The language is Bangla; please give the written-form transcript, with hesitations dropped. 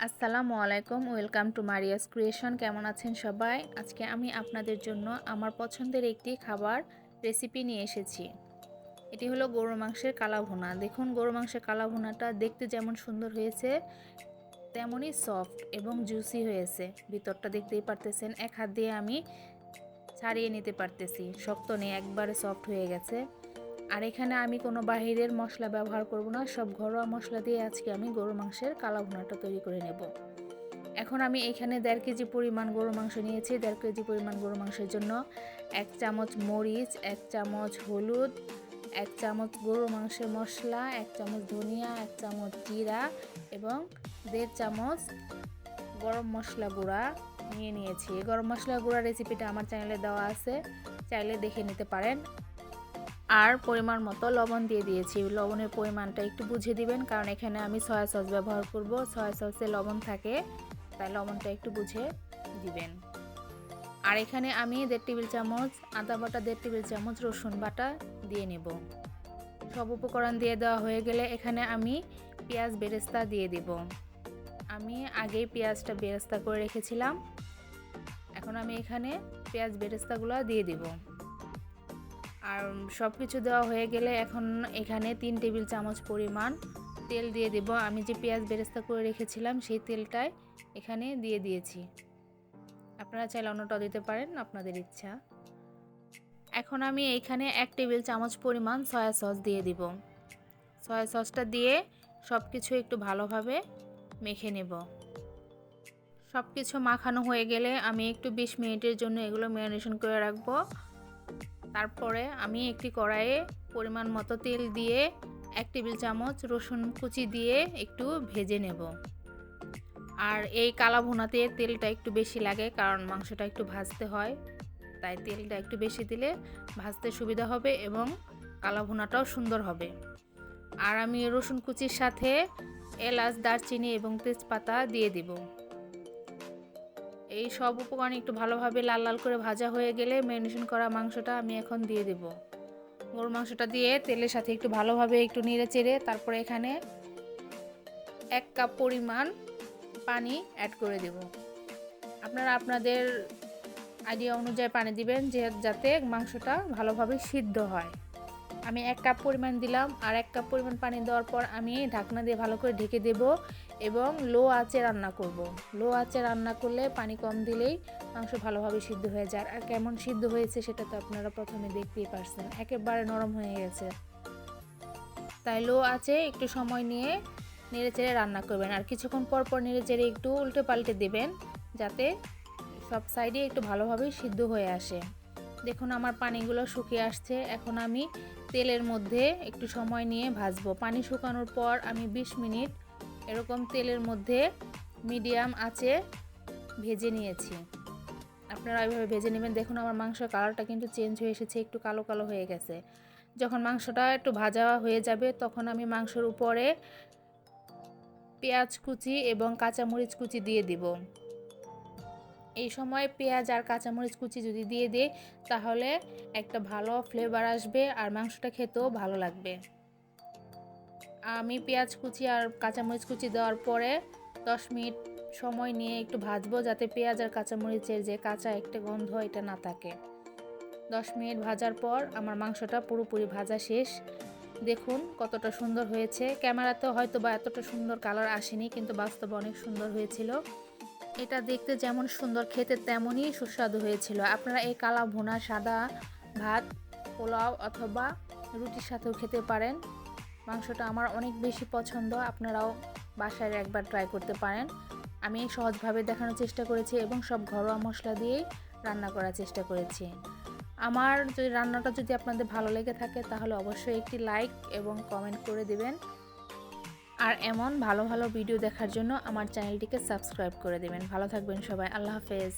আসসালামু আলাইকুম, ওয়েলকাম টু মারিয়াস ক্রিয়েশন। কেমন আছেন সবাই? আজকে আমি আপনাদের জন্য আমার পছন্দের একটি খাবার রেসিপি নিয়ে এসেছি। এটি হলো গরুর মাংসের কালা ভুনা। দেখুন, গরুর মাংসের কালা ভুনাটা দেখতে যেমন সুন্দর হয়েছে তেমনই সফট এবং জুসি হয়েছে। ভিতরটা দেখতেই পারতেছেন, এক হাত দিয়ে আমি ছাড়িয়ে নিতে পারতেছি, শক্ত নেই, একবারে সফট হয়ে গেছে। আর এখানে আমি কোনো বাহিরের মশলা ব্যবহার করব না, সব ঘরোয়া মশলা দিয়ে আজকে আমি গরুর মাংসের কালা ভুনাটা তৈরি করে নেব। এখন আমি এখানে 1.5 কেজি পরিমাণ গরুর মাংস নিয়েছি। 1.5 কেজি পরিমাণ গরুর মাংসের জন্য 1 চামচ মরিচ, 1 চামচ হলুদ, 1 চামচ গরুর মাংসের মশলা, 1 চামচ ধনিয়া, 1 চামচ জিরা এবং 1.5 চামচ গরম মশলা গুঁড়া নিয়েছি। গরম মশলা গুঁড়া রেসিপিটা আমার চ্যানেলে দেওয়া আছে, চাইলে দেখে নিতে পারেন। আর পরিমাণ মতো লবণ দিয়ে দিয়েছি। লবণের পরিমাণটা একটু বুঝে দিবেন, কারণ এখানে আমি সয়া সস ব্যবহার করব। সয়া সসে লবণ থাকে, তাই লবণটা একটু বুঝে দিবেন। আর এখানে আমি 1.5 টেবিল চামচ আদা বাটা, 1.5 টেবিল চামচ রসুন বাটা দিয়ে নেব। সব উপকরণ দিয়ে দেওয়া হয়ে গেলে এখানে আমি পেঁয়াজ বেরেস্তা দিয়ে দেব। আমি আগেই পেঁয়াজটা বেরেস্তা করে রেখেছিলাম। এখন আমি এখানে পেঁয়াজ বেরেস্তাগুলো দিয়ে দেব। আর সব কিছু দেওয়া হয়ে গেলে এখন এখানে 3 টেবিল চামচ পরিমাণ তেল দিয়ে দেব। আমি যে পেঁয়াজ বেরেস্তা করে রেখেছিলাম সেই তেলটাই এখানে দিয়ে দিয়েছি। আপনারা চাইলে অন্যটাও দিতে পারেন, আপনাদের ইচ্ছা। এখন আমি এইখানে 1 টেবিল চামচ পরিমাণ সয়া সস দিয়ে দিব। সয়া সসটা দিয়ে সব কিছু একটু ভালোভাবে মেখে নেব। সব কিছু মাখানো হয়ে গেলে আমি একটু 20 মিনিটের জন্য এগুলো ম্যারিনেশন করে রাখবো। তারপরে আমি একটি কড়াইয়ে পরিমাণ মতো তেল দিয়ে 1 টেবিল চামচ রসুন কুচি দিয়ে একটু ভেজে নেব। আর এই কালা ভুনাতে তেলটা একটু বেশি লাগে, কারণ মাংসটা একটু ভাজতে হয়, তাই তেলটা একটু বেশি দিলে ভাজতে সুবিধা হবে এবং কালা ভুনাটাও সুন্দর হবে। আর আমি রসুন কুচির সাথে এলাচ, দারচিনি এবং তেজপাতা দিয়ে দিব। এই সব উপকরণ একটু ভালোভাবে লাল লাল করে ভাজা হয়ে গেলে ম্যারিনেশন করা মাংসটা আমি এখন দিয়ে দেব। গরুর মাংসটা দিয়ে তেলের সাথে একটু ভালোভাবে একটু নেড়ে চেড়ে তারপরে এখানে 1 কাপ পরিমাণ পানি অ্যাড করে দেব। আপনারা আপনাদের আইডিয়া অনুযায়ী পানি দিবেন, যাতে মাংসটা ভালোভাবে সিদ্ধ হয়। আমি 1 কাপ পরিমাণ দিলাম। আর 1 কাপ পরিমাণ পানি দেওয়ার পর আমি ঢাকনা দিয়ে ভালো করে ঢেকে দেব এবং লো আঁচে রান্না করব। লো আঁচে রান্না করলে পানি কম দিলেই মাংস ভালোভাবে সিদ্ধ হয়ে যায়। আর কেমন সিদ্ধ হয়েছে সেটা তো আপনারা প্রথমে দেখতেই পারছেন, একেবারে নরম হয়ে গেছে। তাই লো আঁচে একটু সময় নিয়ে নেড়ে চেড়ে রান্না করবেন। আর কিছুক্ষণ পর পর নেড়ে চেড়ে একটু উল্টে পাল্টে দেবেন, যাতে সব সাইডে একটু ভালোভাবে সিদ্ধ হয়ে আসে। দেখুন আমার পানিগুলো শুকিয়ে আসছে। এখন আমি তেলের মধ্যে একটু সময় নিয়ে ভাজবো। পানি শুকানোর পর আমি 20 মিনিট এরকম তেলের মধ্যে মিডিয়াম আঁচে ভেজে নিয়েছি। আপনারা ওইভাবে ভেজে নেবেন। দেখুন আমার মাংসের কালারটা কিন্তু চেঞ্জ হয়ে এসেছে, একটু কালো কালো হয়ে গেছে। যখন মাংসটা একটু ভাজা হয়ে যাবে তখন আমি মাংসের উপরে পেঁয়াজ কুচি এবং কাঁচামরিচ কুচি দিয়ে দিব। এই সময় পেঁয়াজ আর কাঁচামরিচ কুচি যদি দিয়ে দিই তাহলে একটা ভালো ফ্লেভার আসবে আর মাংসটা খেতেও ভালো লাগবে। আমি পেঁয়াজ কুচি আর কাঁচামরিচ কুচি দেওয়ার পরে 10 মিনিট সময় নিয়ে একটু ভাজবো, যাতে পেঁয়াজ আর কাঁচামরিচের যে কাঁচা একটা গন্ধ এটা না থাকে। 10 মিনিট ভাজার পর আমার মাংসটা পুরোপুরি ভাজা শেষ। দেখুন কতটা সুন্দর হয়েছে। ক্যামেরাতে হয়তো বা এতটা সুন্দর কালার আসেনি, কিন্তু বাস্তবে অনেক সুন্দর হয়েছিল। এটা দেখতে যেমন সুন্দর, খেতে তেমনই সুস্বাদু হয়েছিল। আপনারা এই কালা ভুনা সাদা ভাত, পোলাও অথবা রুটির সাথেও খেতে পারেন। মাংসটা আমার অনেক বেশি পছন্দ, আপনারাও বাসায় একবার ট্রাই করতে পারেন। আমি সহজভাবে দেখানোর চেষ্টা করেছি এবং সব ঘরোয়া মশলা দিয়েই রান্না করার চেষ্টা করেছি। আমার রান্নাটা যদি আপনাদের ভালো লেগে থাকে তাহলে অবশ্যই একটি লাইক এবং কমেন্ট করে দিবেন। আর এমন ভালো ভালো ভিডিও দেখার জন্য আমার চ্যানেলটিকে সাবস্ক্রাইব করে দেবেন। ভালো থাকবেন সবাই, আল্লাহ হাফেজ।